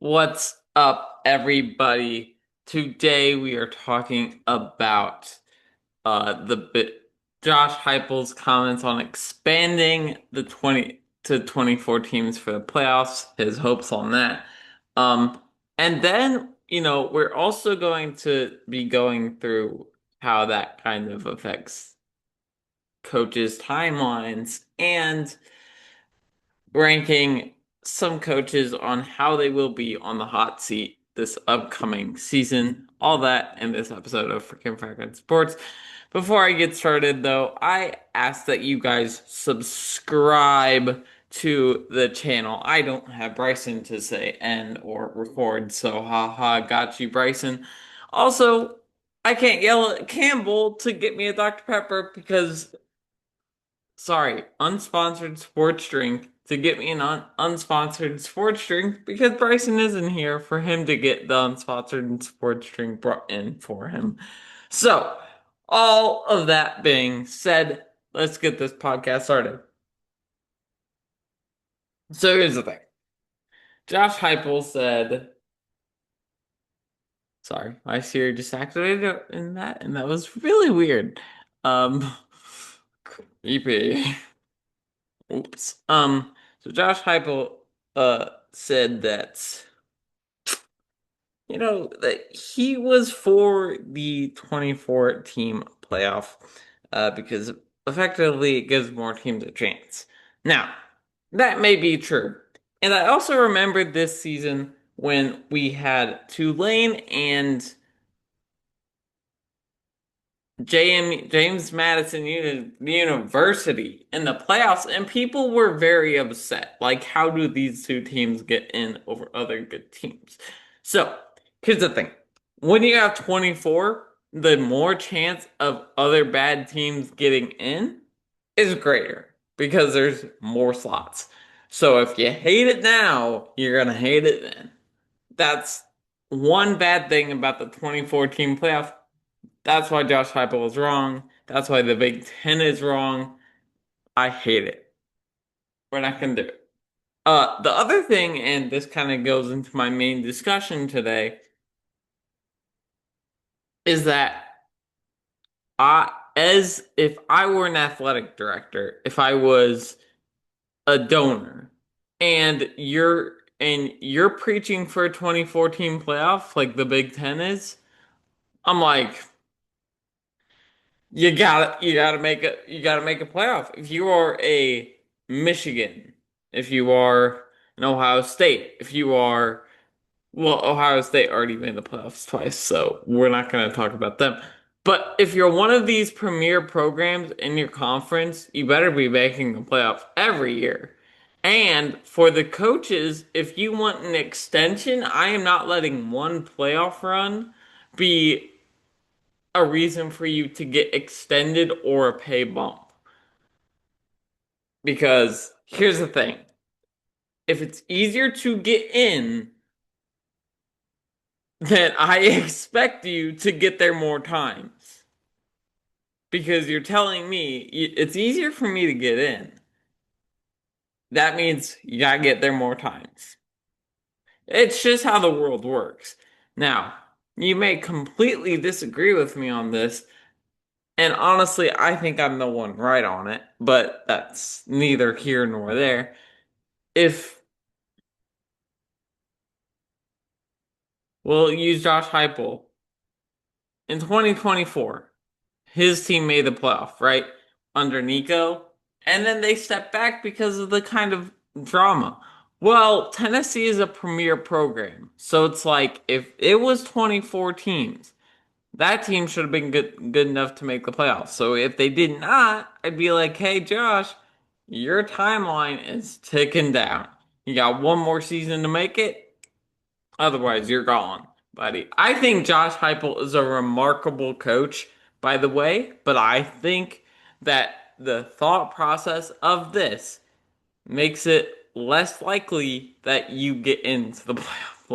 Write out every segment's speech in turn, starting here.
What's up, everybody? Today we are talking about the bit Josh Heupel's comments on expanding the 20 to 24 teams for the playoffs, his hopes on that. Um, and then, we're also going to be going through how that kind of affects coaches' timelines and ranking some coaches on how they will be on the hot seat this upcoming season. All that in this episode of Frickin Frackin Sports. Before I get started, though, I ask that you guys subscribe to the channel. I don't have Bryson to say end or record, so haha, got you, Bryson. Also, I can't yell at Campbell to get me a Dr. Pepper because sorry, unsponsored sports drink to get me an unsponsored sports drink because Bryson isn't here for him to get the unsponsored sports drink brought in for him. So, all of that being said, let's get this podcast started. So here's the thing. Josh Heupel said, sorry, my Siri just activated in that, and that was really weird. Um, creepy. Oops. So Josh Heupel said that that he was for the 24 team playoff because effectively it gives more teams a chance. Now, that may be true. And I also remember this season when we had Tulane and James Madison University in the playoffs, and people were very upset. Like, how do these two teams get in over other good teams? So, here's the thing. When you have 24, the more chance of other bad teams getting in is greater because there's more slots. So, if you hate it now, you're going to hate it then. That's one bad thing about the 24 team playoff. That's why Josh Heupel is wrong. That's why the Big Ten is wrong. I hate it. We're not gonna do it. The other thing, and this kind of goes into my main discussion today, is that as if I were an athletic director, if I was a donor, and you're preaching for a 2014 playoff like the Big Ten is, I'm like, you gotta make a playoff. If you are a Michigan, if you are an Ohio State, if you are well, Ohio State already made the playoffs twice, so we're not gonna talk about them. But if you're one of these premier programs in your conference, you better be making the playoffs every year. And for the coaches, if you want an extension, I am not letting one playoff run be a reason for you to get extended or a pay bump. Because here's the thing. If it's easier to get in, then I expect you to get there more times. Because you're telling me it's easier for me to get in. That means you gotta get there more times. It's just how the world works. Now, you may completely disagree with me on this, and honestly, I think I'm the one right on it, but that's neither here nor there. If we'll use Josh Heupel in 2024, his team made the playoff, right? Under Nico. And then they stepped back because of the kind of drama. Well, Tennessee is a premier program. So it's like if it was 24 teams, that team should have been good enough to make the playoffs. So if they did not, I'd be like, hey, Josh, your timeline is ticking down. You got one more season to make it. Otherwise, you're gone, buddy. I think Josh Heupel is a remarkable coach, by the way, but I think that the thought process of this makes it less likely that you get into the playoff.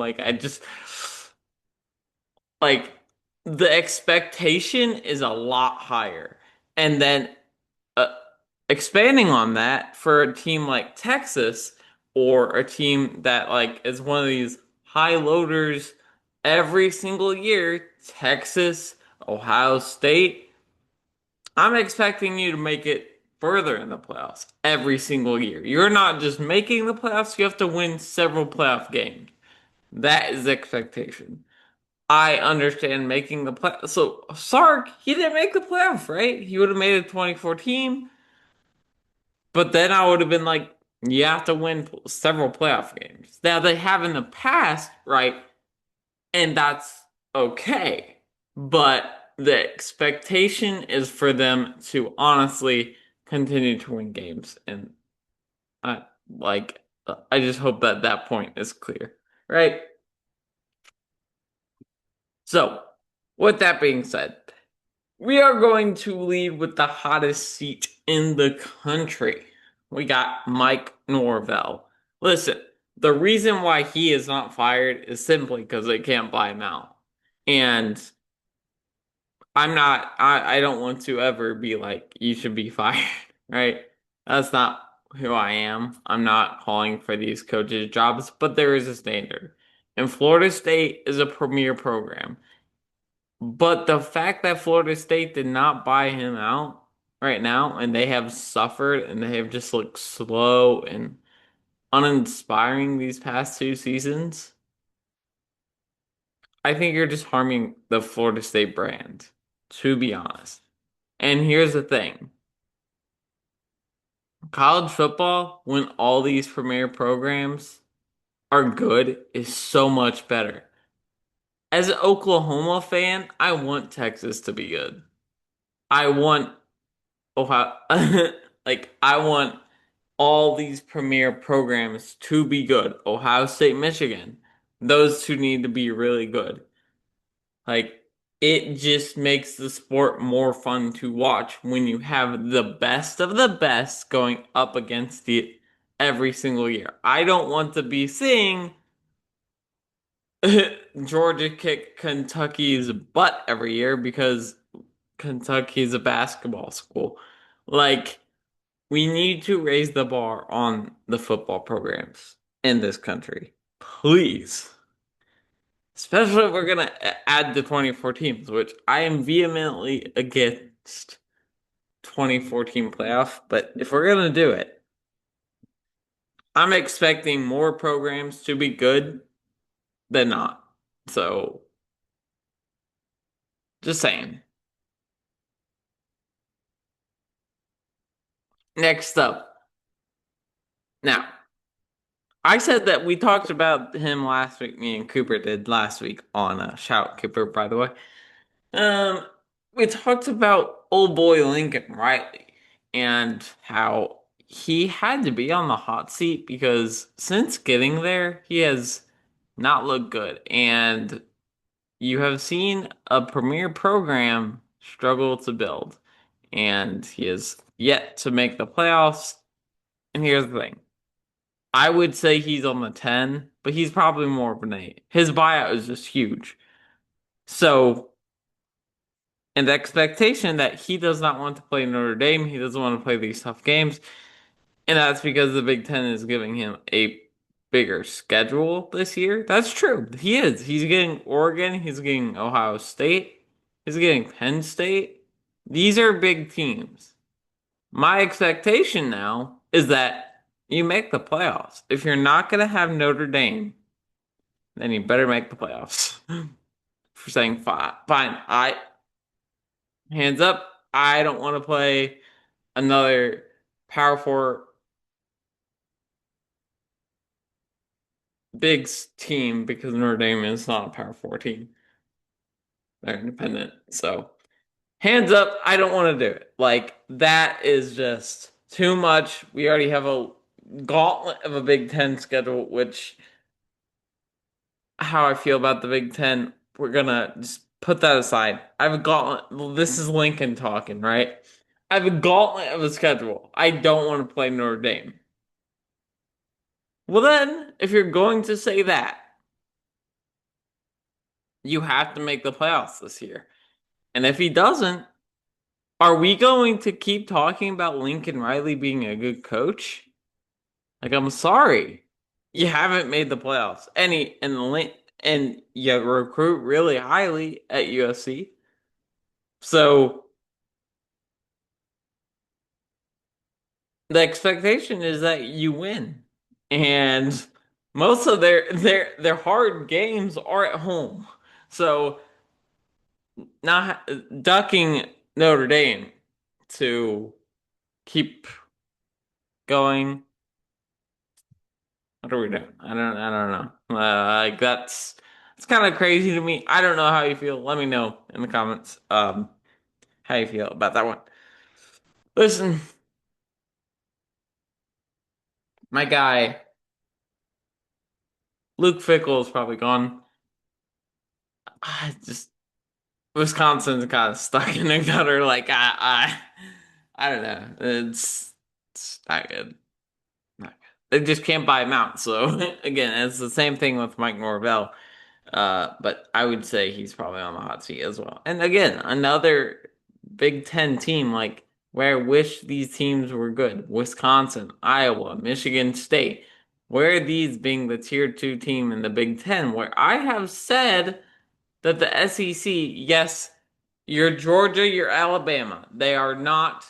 Like, the expectation is a lot higher. And then uh, expanding on that for a team like Texas or a team that like is one of these high loaders every single year. Texas, Ohio State. I'm expecting you to make it further in the playoffs every single year. You're not just making the playoffs, you have to win several playoff games. That is the expectation. I understand making the play. So Sark, he didn't make the playoffs, right? He would have made it 2014, but then I would have been like, you have to win several playoff games. Now they have in the past, right? And that's okay. But the expectation is for them to honestly continue to win games. And I like, I just hope that that point is clear, right? So, with that being said, we are going to lead with the hottest seat in the country. We got Mike Norvell. Listen, the reason why he is not fired is simply because they can't buy him out. And I don't want to ever be like, you should be fired, right? That's not who I am. I'm not calling for these coaches' jobs, but there is a standard. And Florida State is a premier program. But the fact that Florida State did not buy him out right now, and they have suffered and they have just looked slow and uninspiring these past two seasons, I think you're just harming the Florida State brand, to be honest. And here's the thing. College football, when all these premier programs are good, is so much better. As an Oklahoma fan, I want Texas to be good. I want Ohio, like I want all these premier programs to be good. Ohio State, Michigan, those two need to be really good. Like it just makes the sport more fun to watch when you have the best of the best going up against it every single year. I don't want to be seeing Georgia kick Kentucky's butt every year because Kentucky's a basketball school. Like we need to raise the bar on the football programs in this country. Please. Especially if we're going to add the 24 teams, which I am vehemently against 2014 playoff. But if we're going to do it, I'm expecting more programs to be good than not. So, just saying. Next up. Now, I said that we talked about him last week. Me and Cooper did last week on Shout Cooper, by the way. Um, we talked about old boy Lincoln Riley and how he had to be on the hot seat because since getting there, he has not looked good. And you have seen a premier program struggle to build, and he has yet to make the playoffs. And here's the thing. I would say he's on the 10, but he's probably more of an 8. His buyout is just huge. So and the expectation that he does not want to play Notre Dame, he doesn't want to play these tough games, and that's because the Big Ten is giving him a bigger schedule this year. That's true. He is. He's getting Oregon, he's getting Ohio State, he's getting Penn State. These are big teams. My expectation now is that you make the playoffs. If you're not going to have Notre Dame, then you better make the playoffs. For saying fine, I hands up. I don't want to play another Power Four Bigs team because Notre Dame is not a Power Four team. They're independent. So hands up, I don't want to do it. Like that is just too much. We already have a gauntlet of a Big Ten schedule, which how I feel about the Big Ten, we're gonna just put that aside. I have a gauntlet. Well, this is Lincoln talking, right? I have a gauntlet of a schedule. I don't want to play Notre Dame. Well, then, if you're going to say that, you have to make the playoffs this year. And if he doesn't, are we going to keep talking about Lincoln Riley being a good coach? Like, I'm sorry. You haven't made the playoffs. And you recruit really highly at USC. So the expectation is that you win. And most of their hard games are at home. So not ducking Notre Dame to keep going. What are we doing? I don't know. Like that's it's kind of crazy to me. I don't know how you feel. Let me know in the comments how you feel about that one. Listen, my guy Luke Fickell is probably gone. I just Wisconsin's kind of stuck in the gutter. Like I don't know. It's not good. Not good. They just can't buy him out. So again, it's the same thing with Mike Norvell. But I would say he's probably on the hot seat as well. And again, another Big Ten team like where I wish these teams were good. Wisconsin, Iowa, Michigan State. Where these being the tier two team in the Big Ten, where I have said that the SEC, yes, you're Georgia, you're Alabama. They are not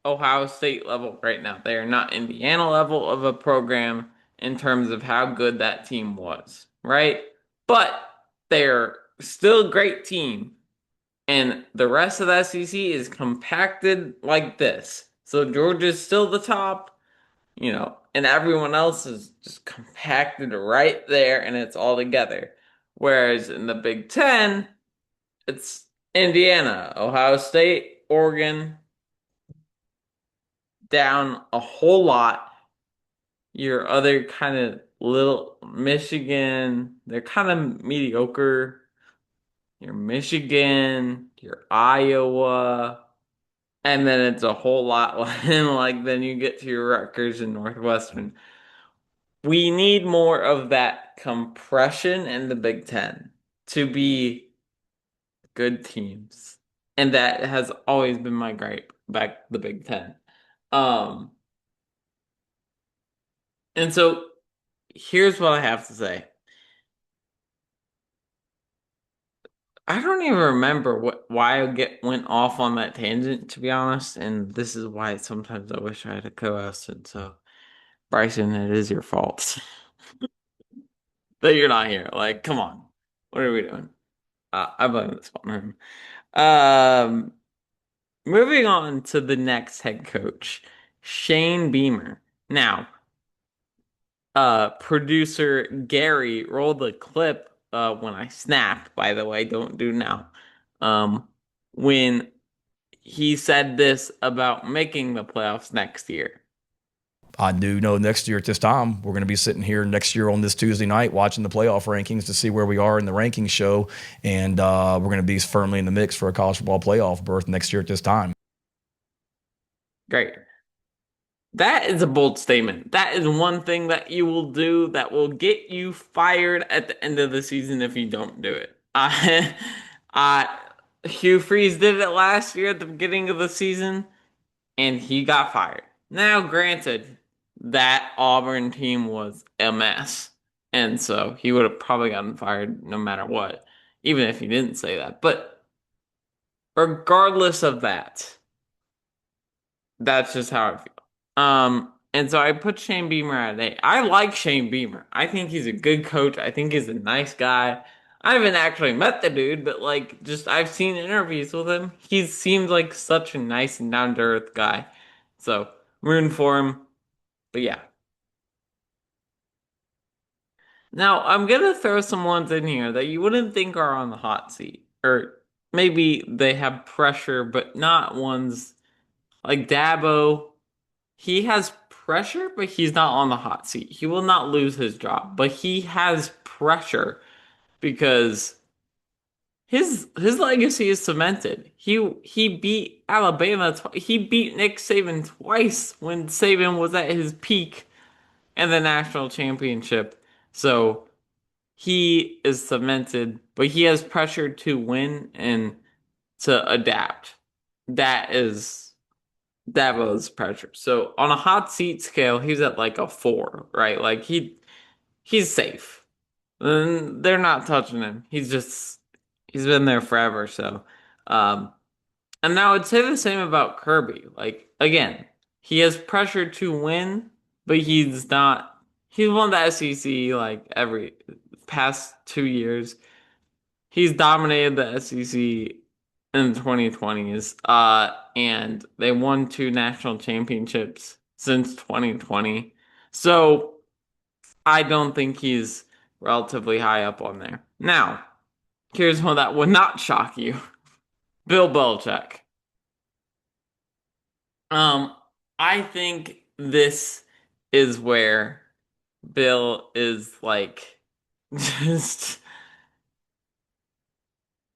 Ohio State level right now. They are not Indiana level of a program in terms of how good that team was, right? But they're still a great team. And the rest of the SEC is compacted like this. So Georgia's still the top, and everyone else is just compacted right there and it's all together. Whereas in the Big Ten, it's Indiana, Ohio State, Oregon, down a whole lot. Your other kind of little Michigan, they're kind of mediocre. Your Michigan, your Iowa, and then it's a whole lot like then you get to your Rutgers and Northwestern. We need more of that compression in the Big Ten to be good teams. And that has always been my gripe back the Big Ten. Um, and so here's what I have to say. I don't even remember why I went off on that tangent, to be honest, and this is why sometimes I wish I had a co-host. And so, Bryson, it is your fault that you're not here. Like, come on, what are we doing? I blame this on him. Um, Moving on to the next head coach, Shane Beamer. Now, producer Gary rolled a clip when I snapped, by the way, don't do now. When he said this about making the playoffs next year. I do know next year at this time, we're going to be sitting here next year on this Tuesday night watching the playoff rankings to see where we are in the rankings show. And we're going to be firmly in the mix for a college football playoff berth next year at this time. Great. That is a bold statement. That is one thing that you will do that will get you fired at the end of the season if you don't do it. I, Hugh Freeze did it last year at the beginning of the season, and he got fired. Now, granted, that Auburn team was a mess, and so he would have probably gotten fired no matter what, even if he didn't say that. But regardless of that, that's just how I feel. And so I put Shane Beamer at 8. I like Shane Beamer. I think he's a good coach. I think he's a nice guy. I haven't actually met the dude, but like just I've seen interviews with him. He seems like such a nice and down to earth guy. So rooting for him. But yeah. Now I'm gonna throw some ones in here that you wouldn't think are on the hot seat. Or maybe they have pressure, but not ones like Dabo. He has pressure, but he's not on the hot seat. He will not lose his job, but he has pressure because his legacy is cemented. He beat Alabama. He beat Nick Saban twice when Saban was at his peak in the national championship. So he is cemented, but he has pressure to win and to adapt. That is. Dabo's pressure. So on a hot seat scale, he's at like a 4, right? Like he's safe. And they're not touching him. He's been there forever. So, um, and I would say the same about Kirby. Like again, he has pressure to win, but he's not. He's won the SEC like every past 2 years. He's dominated the SEC in the 2020s. And they won 2 national championships since 2020. So I don't think he's relatively high up on there. Now, here's one that would not shock you. Bill Belichick. Um, I think this is where Bill is like just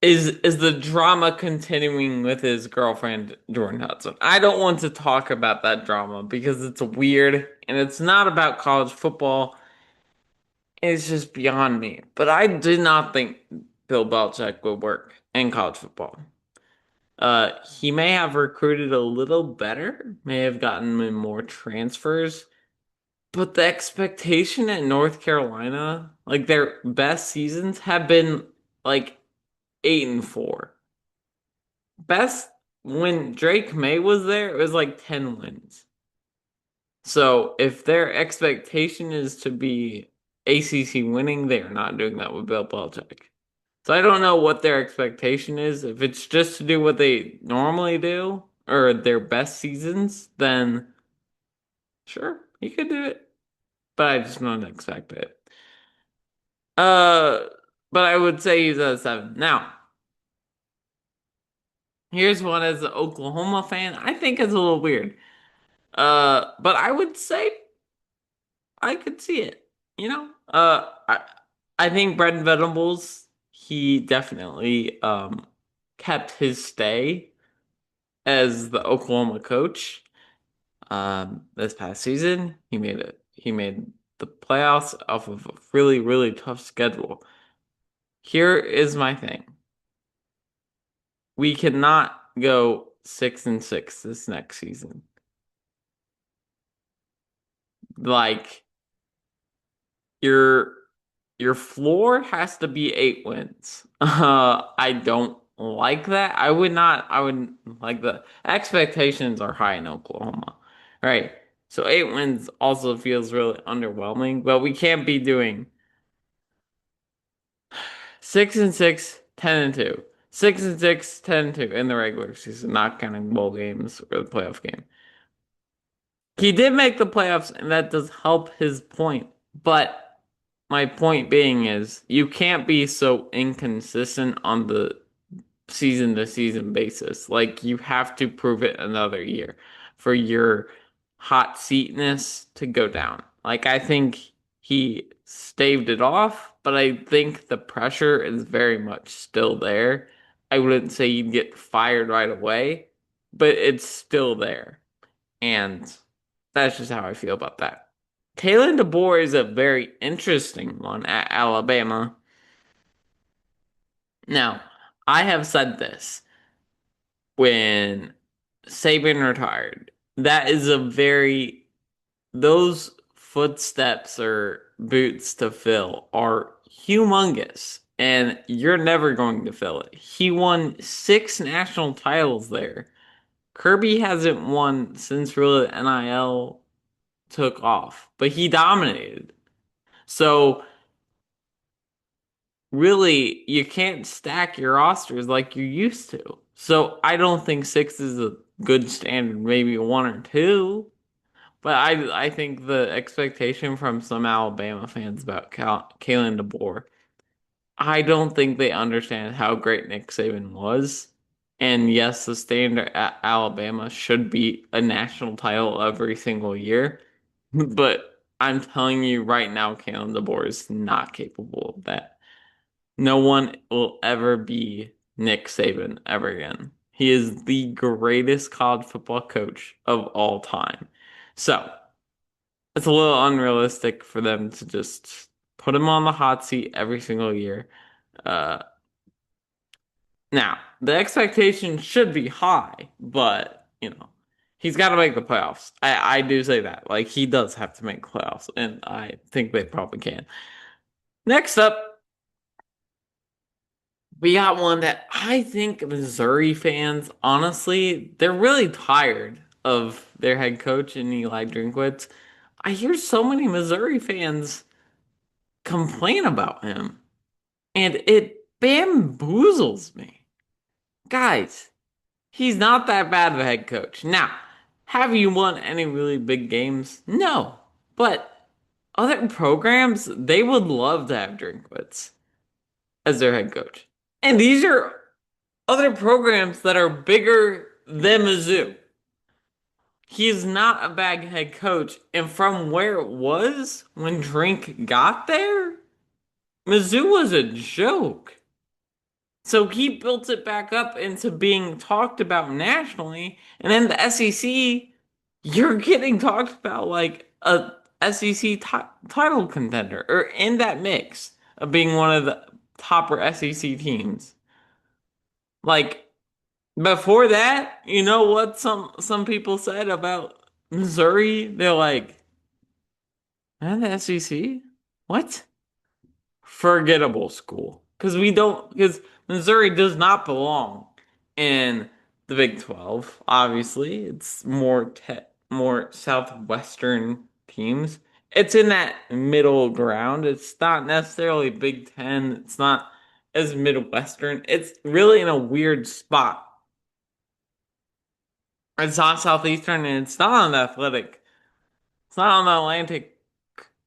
is the drama continuing with his girlfriend Jordan Hudson. I don't want to talk about that drama because it's weird and it's not about college football. It's just beyond me. But I did not think Bill Belichick would work in college football. He may have recruited a little better, may have gotten in more transfers, but the expectation at North Carolina, like their best seasons have been like 8-4. Best when Drake May was there, it was like 10 wins. So if their expectation is to be ACC winning, they are not doing that with Bill Belichick. So I don't know what their expectation is. If it's just to do what they normally do or their best seasons, then sure, he could do it. But I just don't expect it. Uh, but I would say he's at 7. Now, here's one as an Oklahoma fan. I think it's a little weird. But I would say I could see it. You know, I think Brent Venables he definitely kept his stay as the Oklahoma coach. This past season, he made the playoffs off of a really really tough schedule. Here is my thing: we cannot go 6-6 this next season. Like your your floor has to be 8 wins. I don't like that. I would like the expectations are high in Oklahoma. Right. So 8 wins also feels really underwhelming, but we can't be doing 6-6, 10-2. 6-6, 10-2 in the regular season, not counting bowl games or the playoff game. He did make the playoffs, and that does help his point. But my point being is you can't be so inconsistent on the season to season basis. Like you have to prove it another year for your hot seatness to go down. Like I think he staved it off, but I think the pressure is very much still there. I wouldn't say you'd get fired right away, but it's still there. And that's just how I feel about that. Kalen DeBoer is a very interesting one at Alabama. Now, I have said this when Saban retired. That is a very, those footsteps or boots to fill are humongous, and you're never going to fill it. He won 6 national titles there. Kirby hasn't won since really NIL took off, but he dominated. So really, you can't stack your rosters like you used to. So I don't think 6 is a good standard, maybe 1 or 2. But I think the expectation from some Alabama fans about Kalen DeBoer, I don't think they understand how great Nick Saban was. And yes, the standard at Alabama should be a national title every single year. But I'm telling you right now, Kalen DeBoer is not capable of that. No one will ever be Nick Saban ever again. He is the greatest college football coach of all time. So it's a little unrealistic for them to just put him on the hot seat every single year. Uh, Now, the expectation should be high, but He's got to make the playoffs. I do say that. Like, he does have to make the playoffs, and I think they probably can. Next up, we got one that I think Missouri fans, honestly, they're really tired of their head coach and Eli Drinkwitz. I hear so many Missouri fans complain about him, and it bamboozles me. Guys, he's not that bad of a head coach. Now, have you won any really big games? No. But other programs, they would love to have Drinkwitz as their head coach. And these are other programs that are bigger than Mizzou. He's not a bad head coach. And from where it was when Drink got there, Mizzou was a joke. So he built it back up into being talked about nationally. And then the SEC, you're getting talked about like a SEC title contender or in that mix of being one of the topper SEC teams. Like before that, you know what some people said about Missouri? They're like, and the SEC? What? Forgettable school. Because Missouri does not belong in the Big 12, obviously. It's more Southwestern teams. It's in that middle ground. It's not necessarily Big 10. It's not as Midwestern. It's really in a weird spot. It's not Southeastern and it's not on the Athletic. It's not on the Atlantic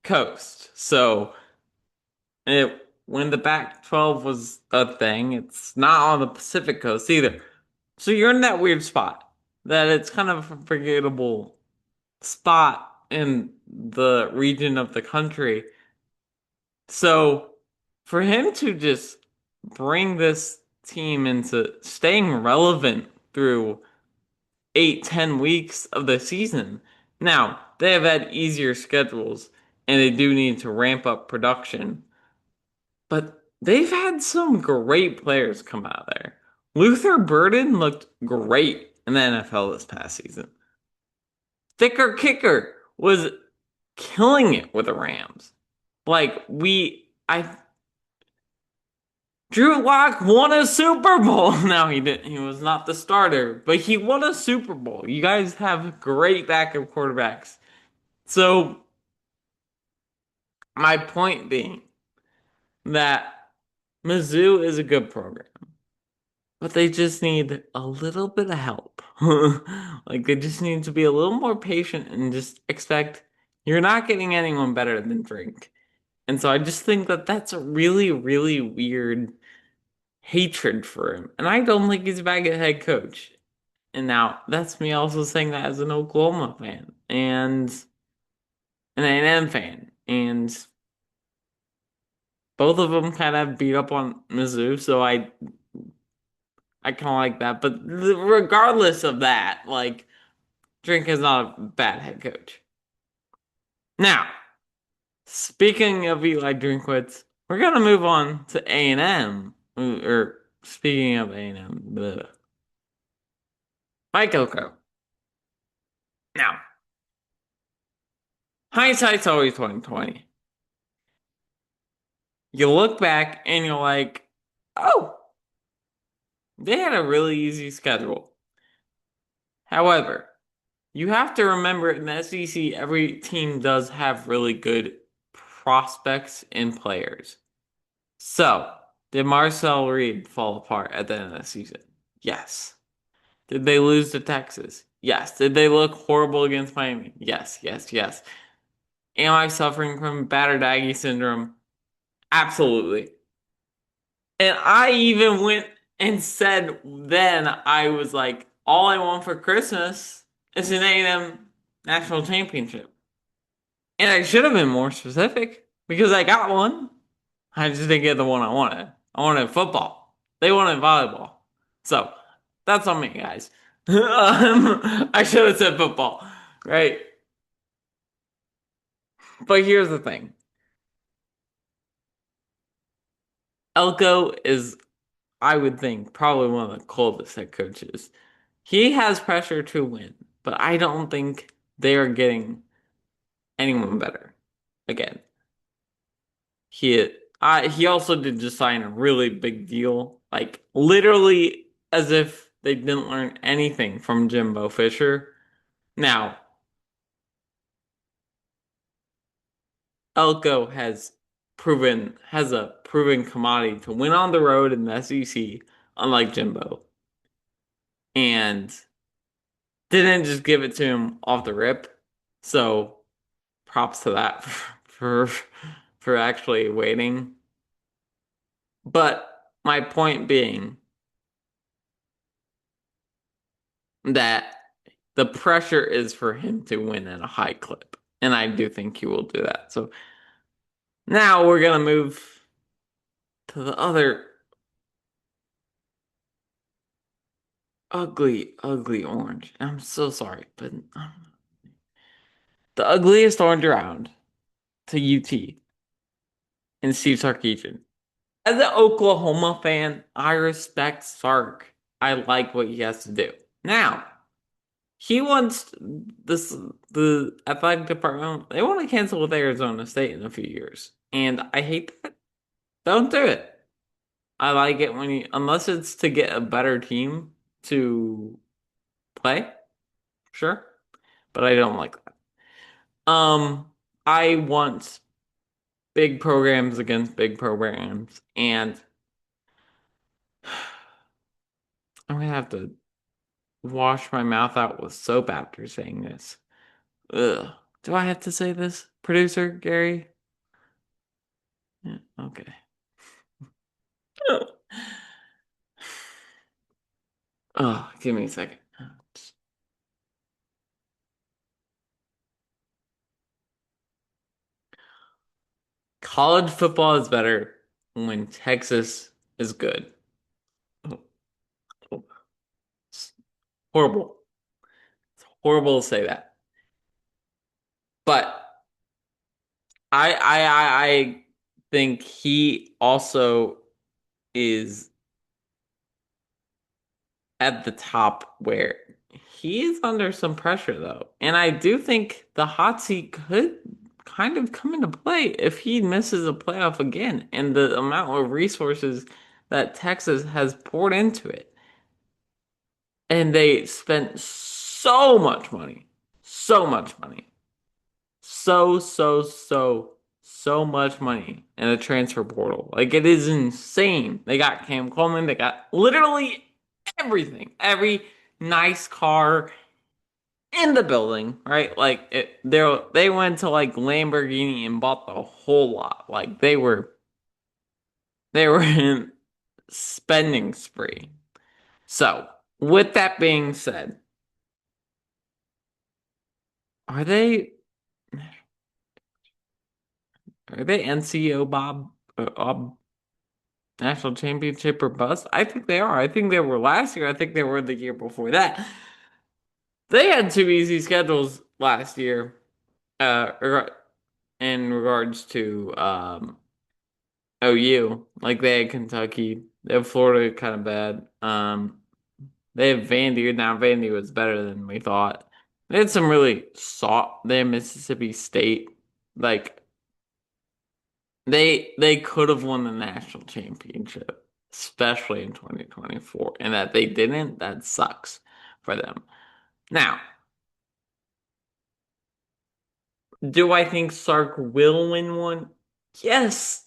coast. So when the Pac-12 was a thing, it's not on the Pacific coast either. So you're in that weird spot that it's kind of a forgettable spot in the region of the country. So for him to just bring this team into staying relevant through 8, 10 weeks of the season. Now, they have had easier schedules and they do need to ramp up production. But they've had some great players come out of there. Luther Burden looked great in the NFL this past season. Thicker Kicker was killing it with the Rams. Like I Drew Lock won a Super Bowl. Now he didn't. He was not the starter, but he won a Super Bowl. You guys have great backup quarterbacks. So my point being that Mizzou is a good program. But they just need a little bit of help. Like they just need to be a little more patient and just expect you're not getting anyone better than Drink. And so I just think that that's a really, really weird hatred for him. And I don't think he's a bad head coach. And now that's me also saying that as an Oklahoma fan and an A&M fan. And both of them kind of beat up on Mizzou, so I kind of like that. But regardless of that, like Drink is not a bad head coach. Now, speaking of Eli Drinkwitz, we're gonna move on to A&M. Or speaking of A&M, the Mike Elko. Now, hindsight's always 2020. You look back and you're like, oh, they had a really easy schedule. However, you have to remember in the SEC, every team does have really good prospects and players. So, did Marcel Reed fall apart at the end of the season? Yes. Did they lose to Texas? Yes. Did they look horrible against Miami? Yes, yes, yes. Am I suffering from battered Aggie syndrome? Absolutely. And I even went and said then I was like, all I want for Christmas is an A&M national championship. And I should have been more specific because I got one. I just didn't get the one I wanted. I wanted football. They wanted volleyball. So that's on me, guys. I should have said football, right? But here's the thing. Elko is, I would think, probably one of the coldest head coaches. He has pressure to win. but I don't think they are getting anyone better. Again, he he also did just sign a really big deal, like literally as if they didn't learn anything from Jimbo Fisher. Now, Elko has a proven commodity to win on the road in the SEC, unlike Jimbo, and didn't just give it to him off the rip. So props to that for actually waiting. But my point being that the pressure is for him to win at a high clip. And I do think he will do that. So now we're gonna move to the other ugly, ugly orange. I'm so sorry, but the ugliest orange around to UT and Steve Sarkisian. As an Oklahoma fan, I respect Sark. I like what he has to do. Now, he wants the athletic department. They want to cancel with Arizona State in a few years, and I hate that. Don't do it. I like it when you, unless it's to get a better team to play, sure, but I don't like that. I want big programs against big programs, and I'm gonna have to wash my mouth out with soap after saying this. Ugh. Do I have to say this, producer Gary? Yeah, okay. Oh, give me a second. College football is better when Texas is good. Oh, oh, it's horrible. It's horrible to say that. But I think he also is at the top where he is under some pressure though. And I do think the hot seat could kind of come into play if he misses a playoff again and the amount of resources that Texas has poured into it. And they spent so much money. So much money. So much money in the transfer portal. Like it is insane. They got Cam Coleman, they got literally everything. Every nice car in the building, right? Like they went to like Lamborghini and bought the whole lot. Like they were in spending spree. So, with that being said, are they are they NCO national championship or bust? I think they are. I think they were last year. I think they were the year before that. They had two easy schedules last year, in regards to OU. Like they had Kentucky, they have Florida kind of bad. They have Vandy. Now Vandy was better than we thought. They had some really soft. They had Mississippi State. Like they could have won the national championship, especially in 2024, and that they didn't. That sucks for them. Now, do I think Sark will win one? Yes,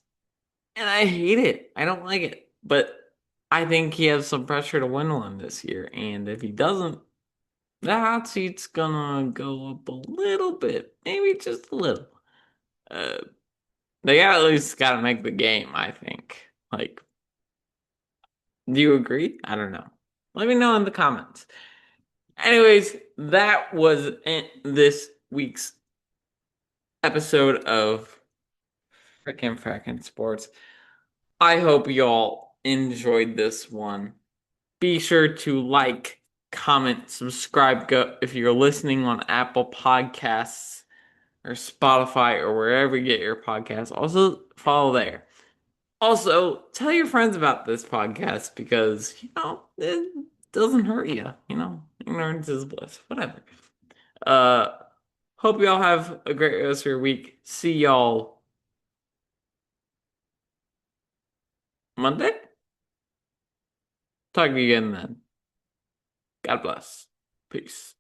and I hate it. I don't like it, but I think he has some pressure to win one this year, and if he doesn't, the hot seat's gonna go up a little bit, maybe just a little. Uh, they at least gotta make the game, I think. Like, do you agree? I don't know. Let me know in the comments. Anyways, that was this week's episode of Frickin Frackin Sports. I hope y'all enjoyed this one. Be sure to like, comment, subscribe. Go if you're listening on Apple Podcasts or Spotify or wherever you get your podcasts. Also follow there. Also, tell your friends about this podcast because, it doesn't hurt you, ignorance is bliss, whatever. Uh, hope y'all have a great rest of your week. See y'all Monday. Talk to you again then. God bless. Peace.